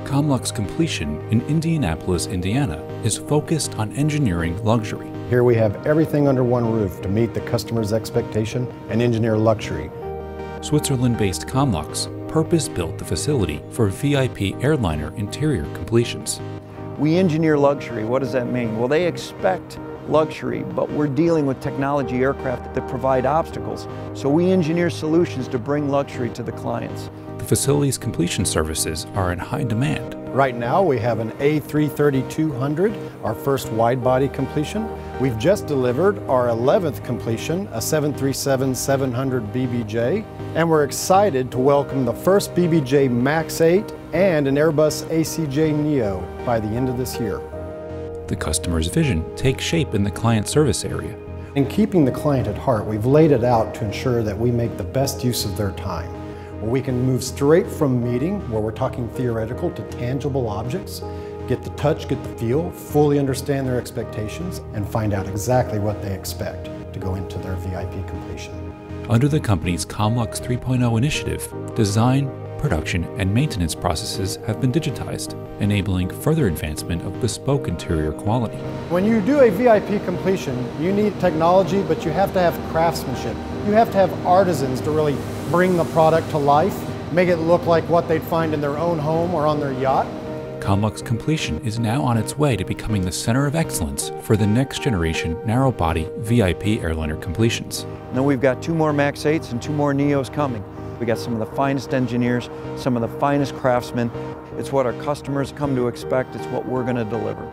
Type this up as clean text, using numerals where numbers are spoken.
Comlux Completion in Indianapolis, Indiana is focused on engineering luxury. Here we have everything under one roof to meet the customer's expectation and engineer luxury. Switzerland-based Comlux purpose-built the facility for VIP airliner interior completions. We engineer luxury. What does that mean? Well, they expect luxury, but we're dealing with technology aircraft that provide obstacles. So we engineer solutions to bring luxury to the clients. The facility's completion services are in high demand. Right now we have an A330-200, our first wide-body completion. We've just delivered our 11th completion, a 737-700 BBJ, and we're excited to welcome the first BBJ Max 8 and an Airbus ACJ Neo by the end of this year. The customer's vision takes shape in the client service area. In keeping the client at heart, we've laid it out to ensure that we make the best use of their time. Where we can move straight from meeting, where we're talking theoretical, to tangible objects, get the touch, get the feel, fully understand their expectations, and find out exactly what they expect to go into their VIP completion. Under the company's Comlux 3.0 initiative, design, production, and maintenance processes have been digitized, enabling further advancement of bespoke interior quality. When you do a VIP completion, you need technology, but you have to have craftsmanship. You have to have artisans to really bring the product to life, make it look like what they'd find in their own home or on their yacht. Comlux Completion is now on its way to becoming the center of excellence for the next generation narrow-body VIP airliner completions. Now we've got 2 more Max 8s and 2 more Neos coming. We got some of the finest engineers, some of the finest craftsmen. It's what our customers come to expect. It's what we're going to deliver.